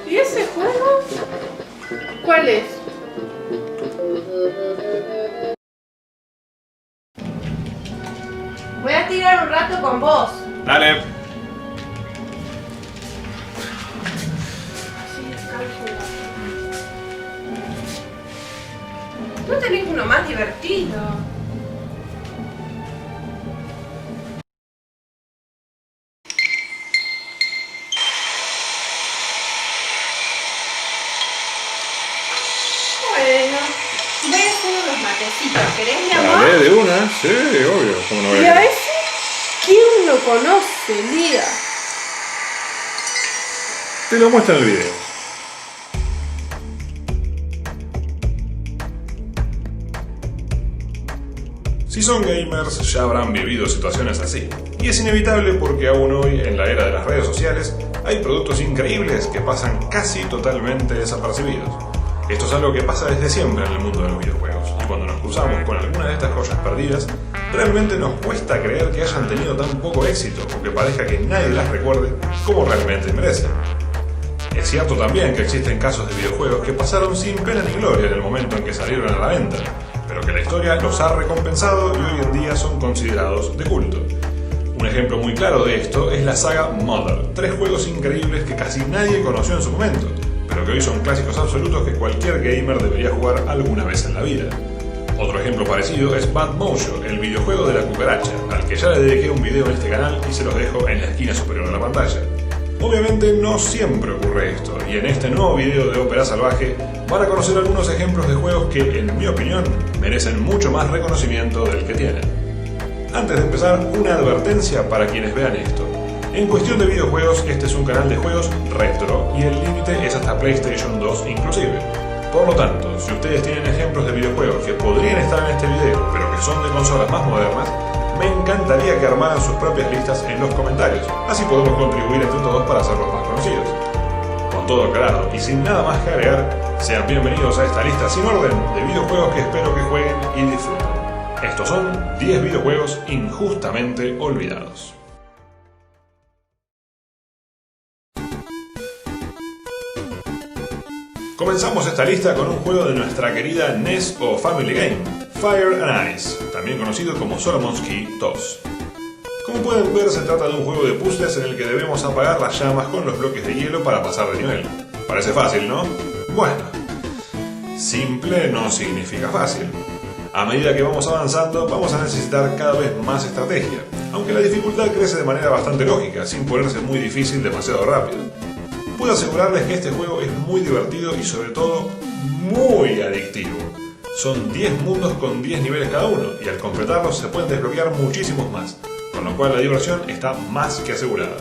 ¿Y ese juego? ¿Cuál es? Voy a tirar un rato con vos. Dale. ¿No tenés uno más divertido? Bueno, voy a hacer unos matecitos. ¿Querés, mi amor? Dale, de una. Sí, obvio. ¿Cómo no ¿Y ver? a ese? ¿Quién lo conoce, Lía? Te lo muestro en el video. Si son gamers, ya habrán vivido situaciones así. Y es inevitable porque aún hoy, en la era de las redes sociales, hay productos increíbles que pasan casi totalmente desapercibidos. Esto es algo que pasa desde siempre en el mundo de los videojuegos, y cuando nos cruzamos con alguna de estas joyas perdidas, realmente nos cuesta creer que hayan tenido tan poco éxito o que parezca que nadie las recuerde como realmente merecen. Es cierto también que existen casos de videojuegos que pasaron sin pena ni gloria en el momento en que salieron a la venta, pero que la historia los ha recompensado y hoy en día son considerados de culto. Un ejemplo muy claro de esto es la saga Mother, 3 juegos increíbles que casi nadie conoció en su momento, pero que hoy son clásicos absolutos que cualquier gamer debería jugar alguna vez en la vida. Otro ejemplo parecido es Bad Mojo, el videojuego de la cucaracha, al que ya le dediqué un video en este canal y se los dejo en la esquina superior de la pantalla. Obviamente no siempre ocurre esto, y en este nuevo video de Ópera Salvaje van a conocer algunos ejemplos de juegos que, en mi opinión, merecen mucho más reconocimiento del que tienen. Antes de empezar, una advertencia para quienes vean esto. En cuestión de videojuegos, este es un canal de juegos retro, y el límite es hasta PlayStation 2 inclusive. Por lo tanto, si ustedes tienen ejemplos de videojuegos que podrían estar en este video, pero que son de consolas más modernas, me encantaría que armaran sus propias listas en los comentarios, así podemos contribuir entre todos para hacerlos más conocidos. Con todo aclarado y sin nada más que agregar, sean bienvenidos a esta lista sin orden de videojuegos que espero que jueguen y disfruten. Estos son 10 videojuegos injustamente olvidados. Comenzamos esta lista con un juego de nuestra querida NES o Family Game, Fire and Ice, también conocido como Solomon's Key 2. Como pueden ver, se trata de un juego de puzzles en el que debemos apagar las llamas con los bloques de hielo para pasar de nivel. Parece fácil, ¿no? Bueno, simple no significa fácil. A medida que vamos avanzando, vamos a necesitar cada vez más estrategia, aunque la dificultad crece de manera bastante lógica, sin ponerse muy difícil demasiado rápido. Puedo asegurarles que este juego es muy divertido y sobre todo muy adictivo. Son 10 mundos con 10 niveles cada uno y al completarlos se pueden desbloquear muchísimos más, con lo cual la diversión está más que asegurada.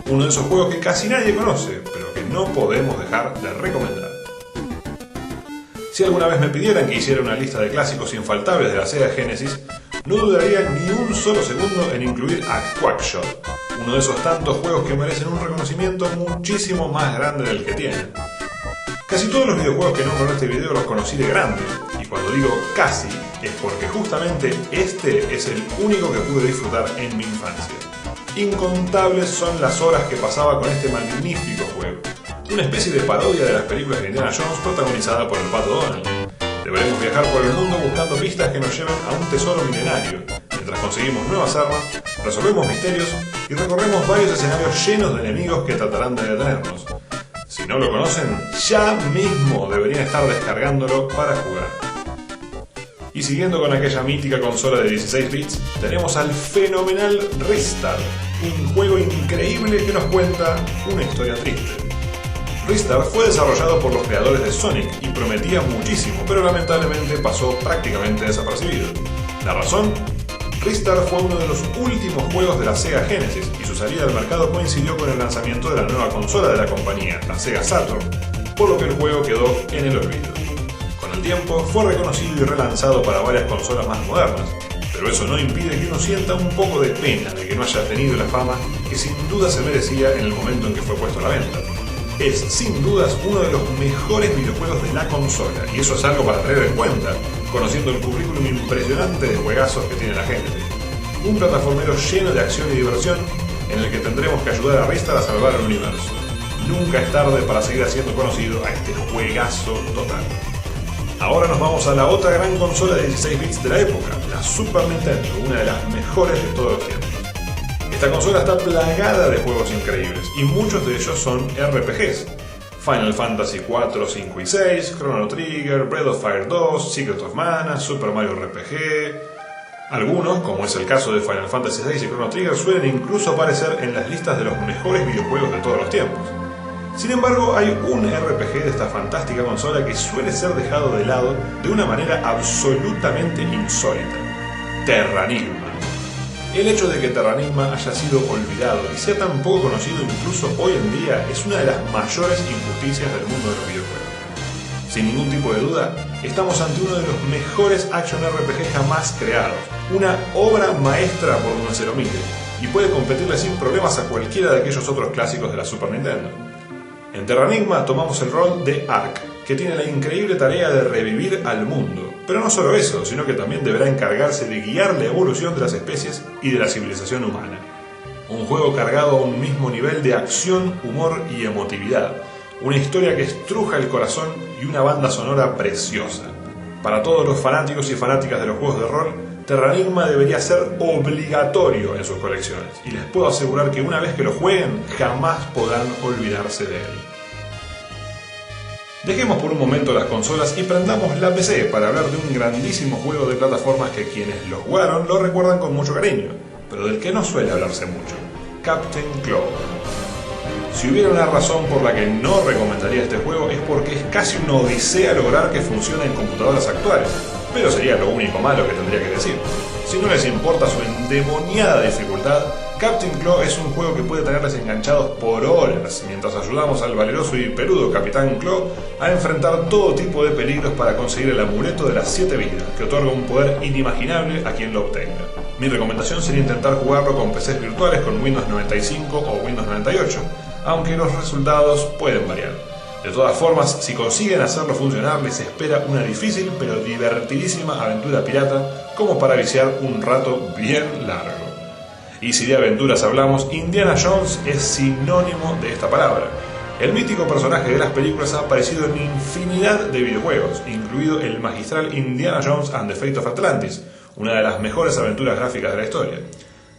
Uno de esos juegos que casi nadie conoce, pero que no podemos dejar de recomendar. Si alguna vez me pidieran que hiciera una lista de clásicos infaltables de la Sega Genesis, no dudaría ni un solo segundo en incluir a Quackshot, uno de esos tantos juegos que merecen un reconocimiento muchísimo más grande del que tienen. Casi todos los videojuegos que nombro en este video los conocí de grande, y cuando digo casi, es porque justamente este es el único que pude disfrutar en mi infancia. Incontables son las horas que pasaba con este magnífico juego, una especie de parodia de las películas de Indiana Jones protagonizada por el Pato Donald. Deberemos viajar por el mundo buscando pistas que nos lleven a un tesoro milenario, mientras conseguimos nuevas armas, resolvemos misterios y recorremos varios escenarios llenos de enemigos que tratarán de detenernos. Si no lo conocen, ya mismo deberían estar descargándolo para jugar. Y siguiendo con aquella mítica consola de 16 bits, tenemos al fenomenal Ristar, un juego increíble que nos cuenta una historia triste. Ristar fue desarrollado por los creadores de Sonic y prometía muchísimo, pero lamentablemente pasó prácticamente desapercibido. ¿La razón? Ristar fue uno de los últimos juegos de la Sega Genesis y su salida al mercado coincidió con el lanzamiento de la nueva consola de la compañía, la Sega Saturn, por lo que el juego quedó en el olvido. Con el tiempo fue reconocido y relanzado para varias consolas más modernas, pero eso no impide que uno sienta un poco de pena de que no haya tenido la fama que sin duda se merecía en el momento en que fue puesto a la venta. Es sin dudas uno de los mejores videojuegos de la consola, y eso es algo para tener en cuenta, conociendo el currículum impresionante de juegazos que tiene la gente. Un plataformero lleno de acción y diversión en el que tendremos que ayudar a Ristar a salvar el universo. Nunca es tarde para seguir haciendo conocido a este juegazo total. Ahora nos vamos a la otra gran consola de 16 bits de la época, la Super Nintendo, una de las mejores de todos los tiempos. Esta consola está plagada de juegos increíbles y muchos de ellos son RPGs. Final Fantasy 4, 5 y 6, Chrono Trigger, Breath of Fire 2, Secret of Mana, Super Mario RPG. Algunos, como es el caso de Final Fantasy 6 y Chrono Trigger, suelen incluso aparecer en las listas de los mejores videojuegos de todos los tiempos. Sin embargo, hay un RPG de esta fantástica consola que suele ser dejado de lado de una manera absolutamente insólita: Terranigma. El hecho de que Terranigma haya sido olvidado y sea tan poco conocido incluso hoy en día es una de las mayores injusticias del mundo de los videojuegos. Sin ningún tipo de duda, estamos ante uno de los mejores action RPG jamás creados, una obra maestra por donde se lo mire, y puede competirle sin problemas a cualquiera de aquellos otros clásicos de la Super Nintendo. En Terranigma tomamos el rol de Ark, que tiene la increíble tarea de revivir al mundo. Pero no solo eso, sino que también deberá encargarse de guiar la evolución de las especies y de la civilización humana. Un juego cargado a un mismo nivel de acción, humor y emotividad. Una historia que estruja el corazón y una banda sonora preciosa. Para todos los fanáticos y fanáticas de los juegos de rol, Terranigma debería ser obligatorio en sus colecciones, y les puedo asegurar que una vez que lo jueguen, jamás podrán olvidarse de él. Dejemos por un momento las consolas y prendamos la PC para hablar de un grandísimo juego de plataformas que quienes lo jugaron lo recuerdan con mucho cariño, pero del que no suele hablarse mucho: Captain Claw. Si hubiera una razón por la que no recomendaría este juego es porque es casi una odisea lograr que funcione en computadoras actuales, pero sería lo único malo que tendría que decir. Si no les importa su endemoniada dificultad, Captain Claw es un juego que puede tenerles enganchados por horas mientras ayudamos al valeroso y peludo Capitán Claw a enfrentar todo tipo de peligros para conseguir el amuleto de las 7 vidas, que otorga un poder inimaginable a quien lo obtenga. Mi recomendación sería intentar jugarlo con PCs virtuales con Windows 95 o Windows 98, aunque los resultados pueden variar. De todas formas, si consiguen hacerlo funcionar, les espera una difícil pero divertidísima aventura pirata como para viciar un rato bien largo. Y si de aventuras hablamos, Indiana Jones es sinónimo de esta palabra. El mítico personaje de las películas ha aparecido en infinidad de videojuegos, incluido el magistral Indiana Jones and the Fate of Atlantis, una de las mejores aventuras gráficas de la historia.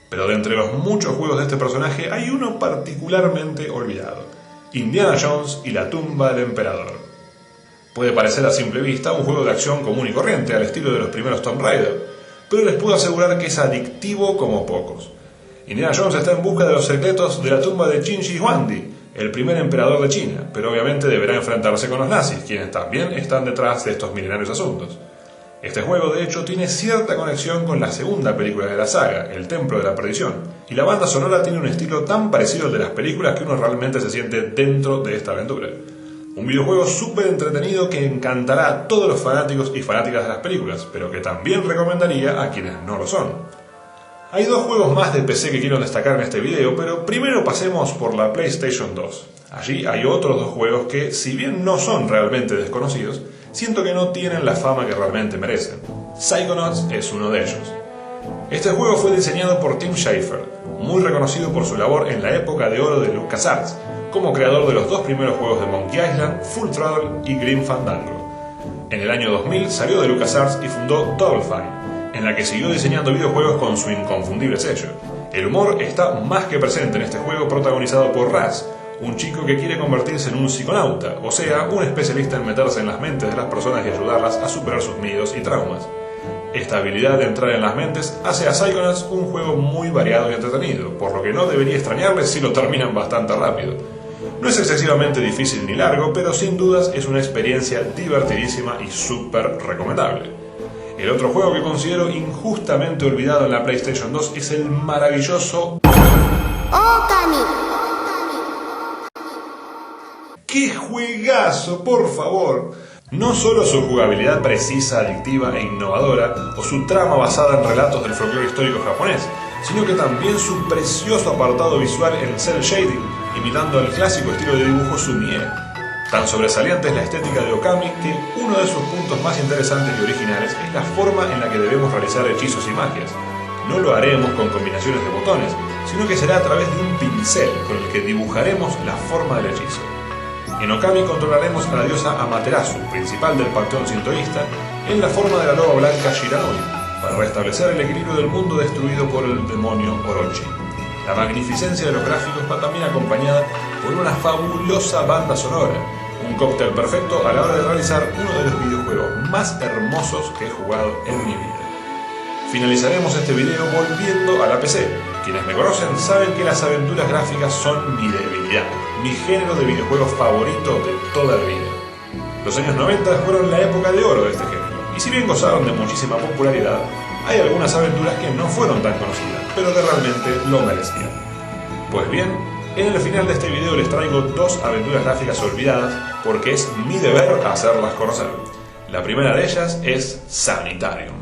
Pero de entre los muchos juegos de este personaje hay uno particularmente olvidado: Indiana Jones y la tumba del emperador. Puede parecer a simple vista un juego de acción común y corriente, al estilo de los primeros Tomb Raider, pero les puedo asegurar que es adictivo como pocos. Indiana Jones está en busca de los secretos de la tumba de Qin Shi Huangdi, el primer emperador de China, pero obviamente deberá enfrentarse con los nazis, quienes también están detrás de estos milenarios asuntos. Este juego, de hecho, tiene cierta conexión con la segunda película de la saga, El Templo de la Perdición, y la banda sonora tiene un estilo tan parecido al de las películas que uno realmente se siente dentro de esta aventura. Un videojuego súper entretenido que encantará a todos los fanáticos y fanáticas de las películas, pero que también recomendaría a quienes no lo son. Hay dos juegos más de PC que quiero destacar en este video, pero primero pasemos por la PlayStation 2. Allí hay otros dos juegos que, si bien no son realmente desconocidos, siento que no tienen la fama que realmente merecen. Psychonauts es uno de ellos. Este juego fue diseñado por Tim Schafer, muy reconocido por su labor en la época de oro de LucasArts, como creador de los dos primeros juegos de Monkey Island, Full Throttle y Grim Fandango. En el año 2000 salió de LucasArts y fundó Double Fine, en la que siguió diseñando videojuegos con su inconfundible sello. El humor está más que presente en este juego, protagonizado por Raz, un chico que quiere convertirse en un psiconauta, o sea, un especialista en meterse en las mentes de las personas y ayudarlas a superar sus miedos y traumas. Esta habilidad de entrar en las mentes hace a Psychonauts un juego muy variado y entretenido, por lo que no debería extrañarles si lo terminan bastante rápido. No es excesivamente difícil ni largo, pero sin dudas es una experiencia divertidísima y súper recomendable. El otro juego que considero injustamente olvidado en la PlayStation 2 es el maravilloso Okami. ¡Qué juegazo, por favor! No solo su jugabilidad precisa, adictiva e innovadora, o su trama basada en relatos del folclore histórico japonés, sino que también su precioso apartado visual en cel shading, imitando el clásico estilo de dibujo Sumie. Tan sobresaliente es la estética de Okami que uno de sus puntos más interesantes y originales es la forma en la que debemos realizar hechizos y magias. No lo haremos con combinaciones de botones, sino que será a través de un pincel con el que dibujaremos la forma del hechizo. En Okami controlaremos a la diosa Amaterasu, principal del panteón sintoísta, en la forma de la loba blanca Shiranui, para restablecer el equilibrio del mundo destruido por el demonio Orochi. La magnificencia de los gráficos va también acompañada por una fabulosa banda sonora, un cóctel perfecto a la hora de realizar uno de los videojuegos más hermosos que he jugado en mi vida. Finalizaremos este video volviendo a la PC. Quienes me conocen saben que las aventuras gráficas son mi debilidad, mi género de videojuegos favorito de toda la vida. Los años 90 fueron la época de oro de este género, y si bien gozaron de muchísima popularidad, hay algunas aventuras que no fueron tan conocidas, pero que realmente lo merecían. Pues bien, en el final de este video les traigo dos aventuras gráficas olvidadas porque es mi deber hacerlas conocer. La primera de ellas es Sanitarium.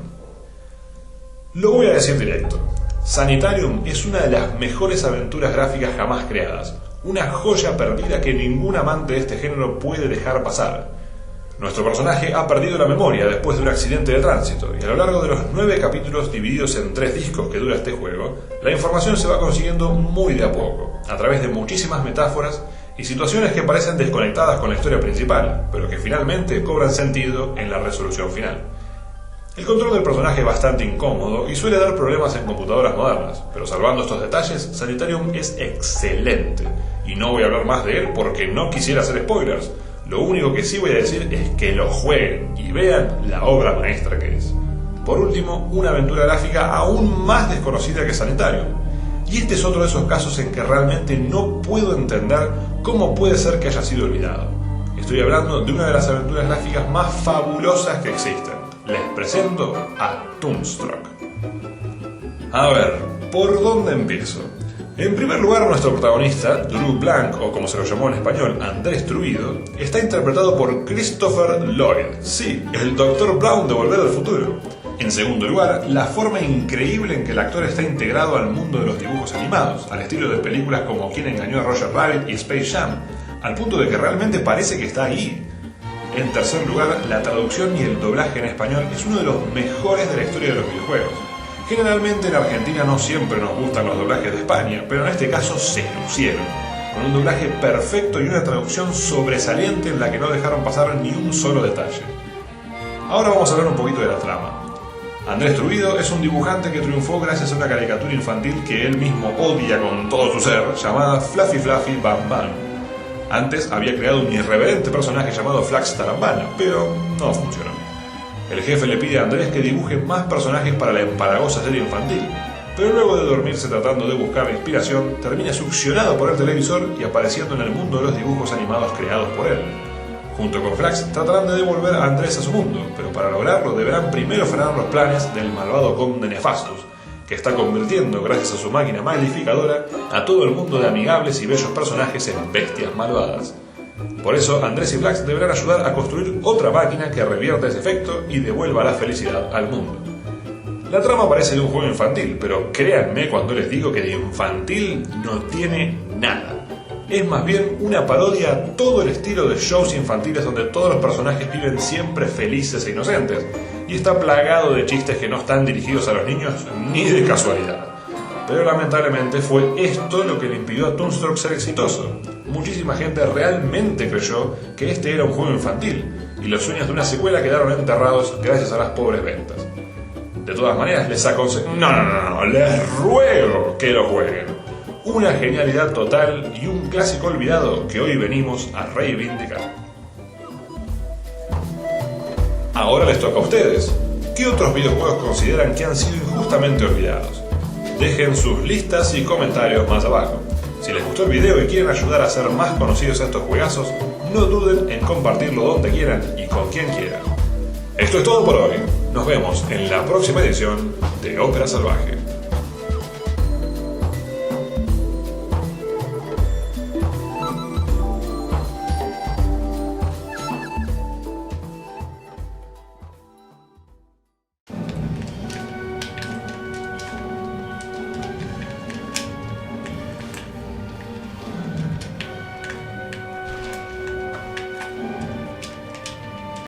Lo voy a decir directo. Sanitarium es una de las mejores aventuras gráficas jamás creadas, una joya perdida que ningún amante de este género puede dejar pasar. Nuestro personaje ha perdido la memoria después de un accidente de tránsito, y a lo largo de los 9 capítulos divididos en 3 discos que dura este juego, la información se va consiguiendo muy de a poco, a través de muchísimas metáforas y situaciones que parecen desconectadas con la historia principal, pero que finalmente cobran sentido en la resolución final. El control del personaje es bastante incómodo y suele dar problemas en computadoras modernas, pero salvando estos detalles, Sanitarium es excelente, y no voy a hablar más de él porque no quisiera hacer spoilers. Lo único que sí voy a decir es que lo jueguen y vean la obra maestra que es. Por último, una aventura gráfica aún más desconocida que Sanitarium. Y este es otro de esos casos en que realmente no puedo entender cómo puede ser que haya sido olvidado. Estoy hablando de una de las aventuras gráficas más fabulosas que existen. Les presento a Toonstruck. A ver, ¿por dónde empiezo? En primer lugar, nuestro protagonista, Drew Blank, o como se lo llamó en español, Andrés Truido, está interpretado por Christopher Lloyd, sí, el Dr. Brown de Volver al Futuro. En segundo lugar, la forma increíble en que el actor está integrado al mundo de los dibujos animados, al estilo de películas como Quién engañó a Roger Rabbit y Space Jam, al punto de que realmente parece que está ahí. En tercer lugar, la traducción y el doblaje en español es uno de los mejores de la historia de los videojuegos. Generalmente en Argentina no siempre nos gustan los doblajes de España, pero en este caso se lucieron, con un doblaje perfecto y una traducción sobresaliente en la que no dejaron pasar ni un solo detalle. Ahora vamos a hablar un poquito de la trama. Andrés Truido es un dibujante que triunfó gracias a una caricatura infantil que él mismo odia con todo su ser, llamada Fluffy Fluffy Bam Bam. Antes había creado un irreverente personaje llamado Flax Tarambana, pero no funcionó. El jefe le pide a Andrés que dibuje más personajes para la empalagosa serie infantil, pero luego de dormirse tratando de buscar inspiración, termina succionado por el televisor y apareciendo en el mundo de los dibujos animados creados por él. Junto con Flax tratarán de devolver a Andrés a su mundo, pero para lograrlo deberán primero frenar los planes del malvado conde Nefastus, que está convirtiendo, gracias a su máquina magnificadora, a todo el mundo de amigables y bellos personajes en bestias malvadas. Por eso, Andrés y Flax deberán ayudar a construir otra máquina que revierta ese efecto y devuelva la felicidad al mundo. La trama parece de un juego infantil, pero créanme cuando les digo que de infantil no tiene nada. Es más bien una parodia a todo el estilo de shows infantiles donde todos los personajes viven siempre felices e inocentes, y está plagado de chistes que no están dirigidos a los niños ni de casualidad. Pero lamentablemente fue esto lo que le impidió a Toonstruck ser exitoso. Muchísima gente realmente creyó que este era un juego infantil, y los sueños de una secuela quedaron enterrados gracias a las pobres ventas. De todas maneras, les aconsejo... No, les ruego que lo jueguen. Una genialidad total y un clásico olvidado que hoy venimos a reivindicar. Ahora les toca a ustedes. ¿Qué otros videojuegos consideran que han sido injustamente olvidados? Dejen sus listas y comentarios más abajo. Si les gustó el video y quieren ayudar a hacer más conocidos estos juegazos, no duden en compartirlo donde quieran y con quien quieran. Esto es todo por hoy. Nos vemos en la próxima edición de Ópera Salvaje.